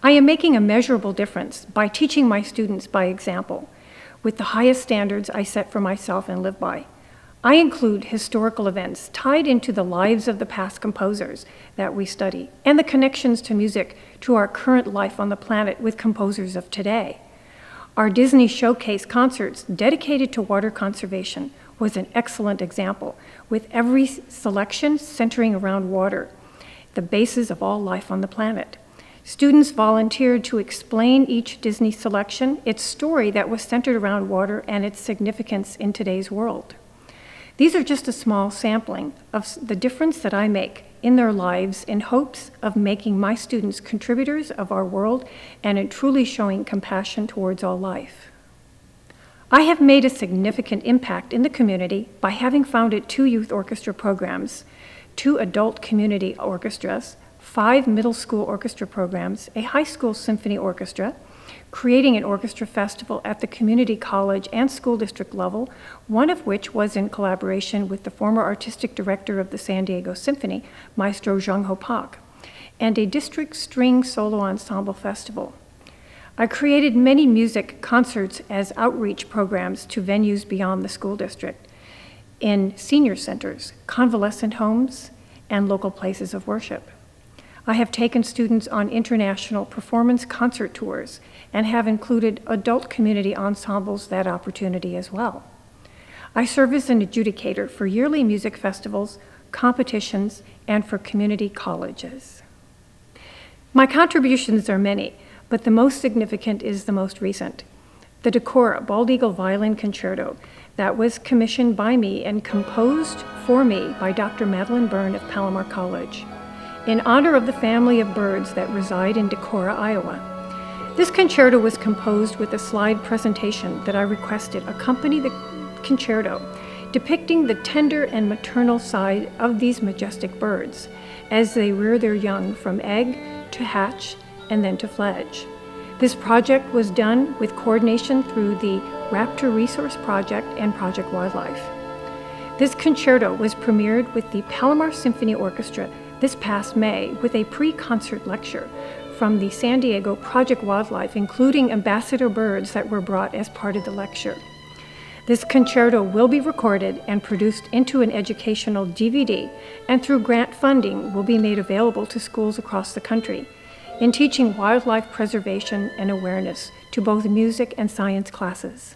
I am making a measurable difference by teaching my students by example, with the highest standards I set for myself and live by. I include historical events tied into the lives of the past composers that we study, and the connections to music to our current life on the planet with composers of today. Our Disney Showcase concerts dedicated to water conservation was an excellent example, with every selection centering around water, the basis of all life on the planet. Students volunteered to explain each Disney selection, its story that was centered around water and its significance in today's world. These are just a small sampling of the difference that I make in their lives in hopes of making my students contributors of our world and in truly showing compassion towards all life. I have made a significant impact in the community by having founded 2 youth orchestra programs, 2 adult community orchestras, 5 middle school orchestra programs, a high school symphony orchestra, creating an orchestra festival at the community college and school district level, one of which was in collaboration with the former artistic director of the San Diego Symphony, Maestro Jung Ho Pak, and a district string solo ensemble festival. I created many music concerts as outreach programs to venues beyond the school district, in senior centers, convalescent homes, and local places of worship. I have taken students on international performance concert tours and have included adult community ensembles that opportunity as well. I serve as an adjudicator for yearly music festivals, competitions, and for community colleges. My contributions are many, but the most significant is the most recent. The Decora Bald Eagle Violin Concerto that was commissioned by me and composed for me by Dr. Madeline Byrne of Palomar College, in honor of the family of birds that reside in Decorah, Iowa. This concerto was composed with a slide presentation that I requested accompany the concerto, depicting the tender and maternal side of these majestic birds as they rear their young from egg to hatch and then to fledge. This project was done with coordination through the Raptor Resource Project and Project Wildlife. This concerto was premiered with the Palomar Symphony Orchestra this past May with a pre-concert lecture from the San Diego Project Wildlife, including ambassador birds that were brought as part of the lecture. This concerto will be recorded and produced into an educational DVD, and through grant funding will be made available to schools across the country in teaching wildlife preservation and awareness to both music and science classes.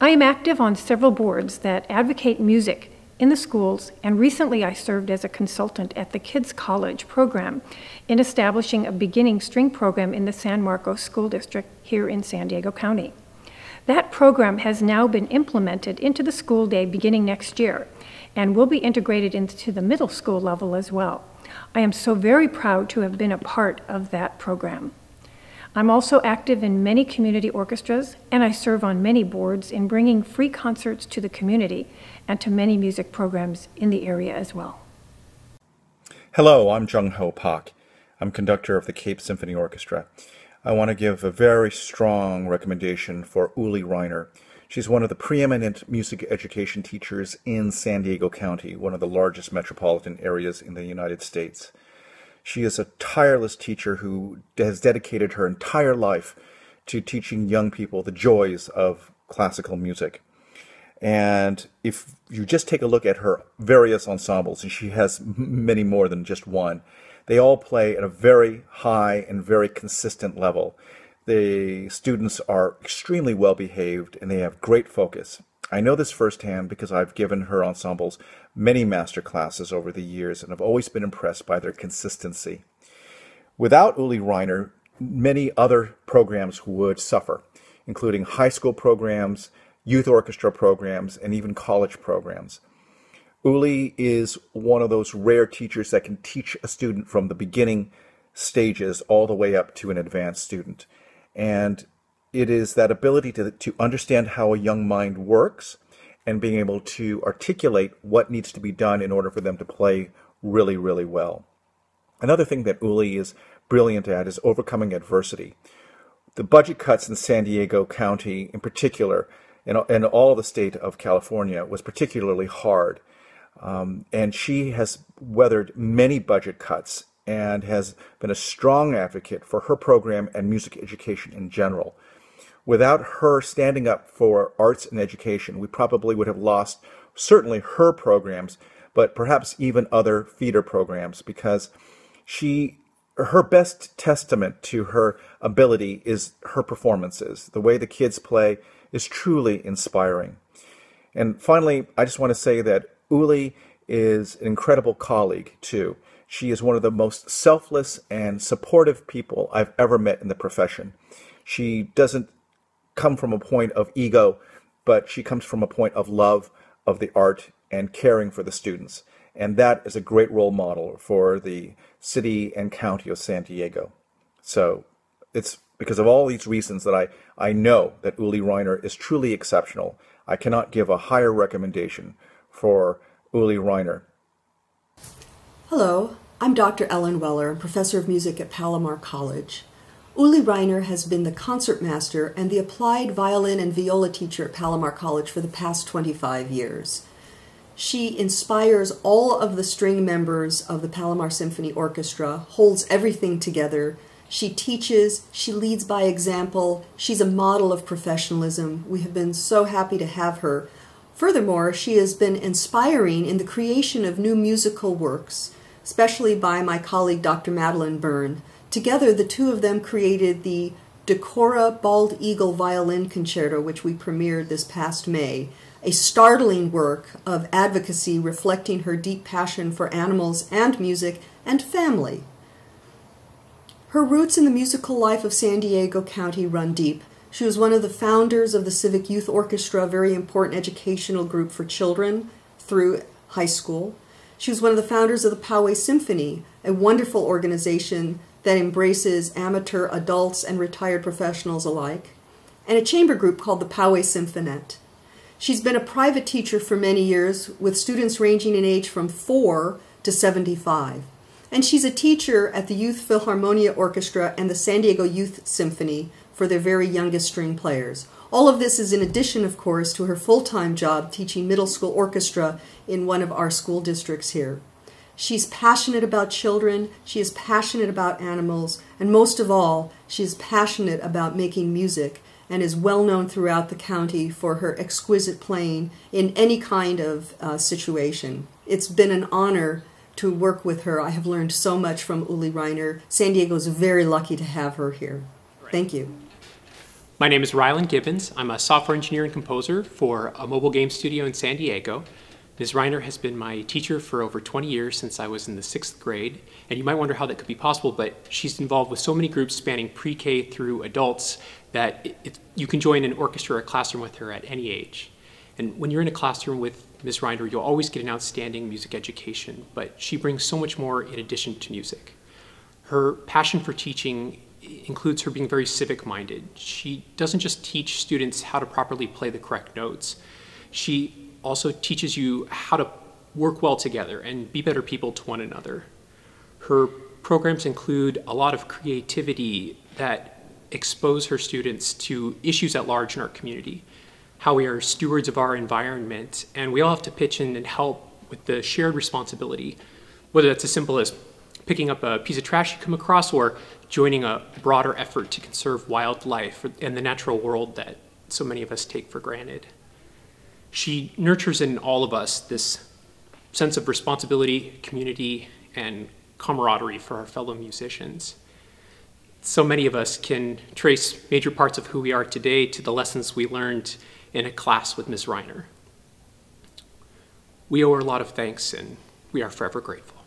I am active on several boards that advocate music in the schools, and recently I served as a consultant at the Kids College program in establishing a beginning string program in the San Marcos School District here in San Diego County. That program has now been implemented into the school day beginning next year and will be integrated into the middle school level as well. I am so very proud to have been a part of that program. I'm also active in many community orchestras, and I serve on many boards in bringing free concerts to the community and to many music programs in the area as well. Hello, I'm Jung Ho Pak. I'm conductor of the Cape Symphony Orchestra. I want to give a very strong recommendation for Ulli Reiner. She's one of the preeminent music education teachers in San Diego County, one of the largest metropolitan areas in the United States. She is a tireless teacher who has dedicated her entire life to teaching young people the joys of classical music. And if you just take a look at her various ensembles, and she has many more than just one, they all play at a very high and very consistent level. The students are extremely well behaved and they have great focus. I know this firsthand because I've given her ensembles many master classes over the years and have always been impressed by their consistency. Without Ulli Reiner, many other programs would suffer, including high school programs, youth orchestra programs, and even college programs. Ulli is one of those rare teachers that can teach a student from the beginning stages all the way up to an advanced student. And it is that ability to understand how a young mind works and being able to articulate what needs to be done in order for them to play really, really well. Another thing that Ulli is brilliant at is overcoming adversity. The budget cuts in San Diego County in particular, and all of the state of California, was particularly hard. And she has weathered many budget cuts and has been a strong advocate for her program and music education in general. Without her standing up for arts and education, we probably would have lost certainly her programs, but perhaps even other feeder programs, because her best testament to her ability is her performances. The way the kids play is truly inspiring. And finally, I just want to say that Ulli is an incredible colleague, too. She is one of the most selfless and supportive people I've ever met in the profession. She doesn't come from a point of ego, but she comes from a point of love of the art and caring for the students. And that is a great role model for the city and county of San Diego. So it's because of all these reasons that I know that Ulli Reiner is truly exceptional. I cannot give a higher recommendation for Ulli Reiner. Hello, I'm Dr. Ellen Weller, professor of music at Palomar College. Ulli Reiner has been the concertmaster and the applied violin and viola teacher at Palomar College for the past 25 years. She inspires all of the string members of the Palomar Symphony Orchestra, holds everything together. She teaches, she leads by example, she's a model of professionalism. We have been so happy to have her. Furthermore, she has been inspiring in the creation of new musical works, especially by my colleague Dr. Madeline Byrne. Together, the two of them created the Decora Bald Eagle Violin Concerto, which we premiered this past May, a startling work of advocacy reflecting her deep passion for animals and music and family. Her roots in the musical life of San Diego County run deep. She was one of the founders of the Civic Youth Orchestra, a very important educational group for children through high school. She was one of the founders of the Poway Symphony, a wonderful organization that embraces amateur adults and retired professionals alike, and a chamber group called the Poway Symphonette. She's been a private teacher for many years, with students ranging in age from 4 to 75. And she's a teacher at the Youth Philharmonia Orchestra and the San Diego Youth Symphony for their very youngest string players. All of this is in addition, of course, to her full-time job teaching middle school orchestra in one of our school districts here. She's passionate about children, she is passionate about animals, and most of all, she is passionate about making music, and is well known throughout the county for her exquisite playing in any kind of situation. It's been an honor to work with her. I have learned so much from Ulli Reiner. San Diego is very lucky to have her here. Thank you. My name is Rylan Gibbons. I'm a software engineer and composer for a mobile game studio in San Diego. Ms. Reiner has been my teacher for over 20 years since I was in the 6th grade. And you might wonder how that could be possible, but she's involved with so many groups spanning pre-K through adults that you can join an orchestra or a classroom with her at any age. And when you're in a classroom with Ms. Reiner, you'll always get an outstanding music education, but she brings so much more in addition to music. Her passion for teaching includes her being very civic-minded. She doesn't just teach students how to properly play the correct notes. She also teaches you how to work well together and be better people to one another. Her programs include a lot of creativity that expose her students to issues at large in our community, how we are stewards of our environment, and we all have to pitch in and help with the shared responsibility, whether that's as simple as picking up a piece of trash you come across or joining a broader effort to conserve wildlife and the natural world that so many of us take for granted. She nurtures in all of us this sense of responsibility, community, and camaraderie for our fellow musicians. So many of us can trace major parts of who we are today to the lessons we learned in a class with Ms. Reiner. We owe her a lot of thanks, and we are forever grateful.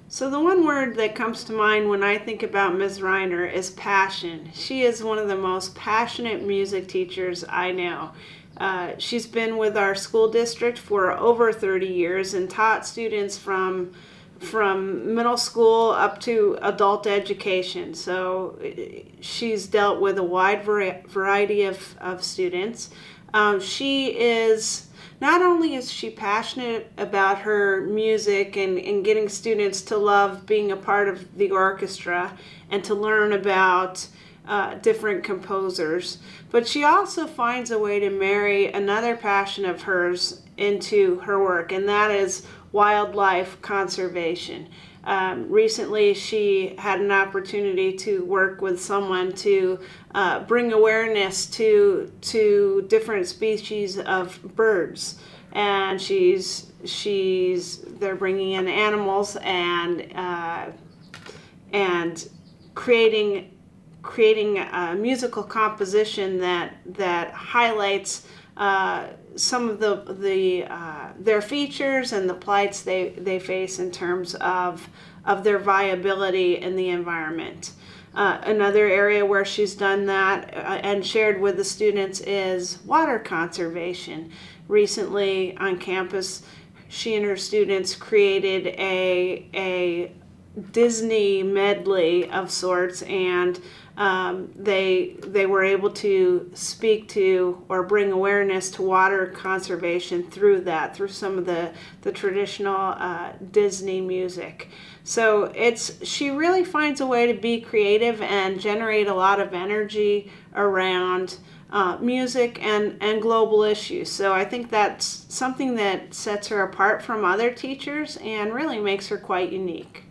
So the one word that comes to mind when I think about Ms. Reiner is passion. She is one of the most passionate music teachers I know. She's been with our school district for over 30 years and taught students from middle school up to adult education. So she's dealt with a wide variety of students. Not only is she passionate about her music and getting students to love being a part of the orchestra and to learn about different composers, but she also finds a way to marry another passion of hers into her work, and that is wildlife conservation. Recently, she had an opportunity to work with someone to bring awareness to different species of birds, and they're bringing in animals and creating a musical composition that highlights some of their features and the plights they face in terms of their viability in the environment. Another area where she's done that and shared with the students is water conservation. Recently on campus, she and her students created a Disney medley of sorts, and they were able to speak to or bring awareness to water conservation through some of the traditional Disney music. So she really finds a way to be creative and generate a lot of energy around music and global issues. So I think that's something that sets her apart from other teachers and really makes her quite unique.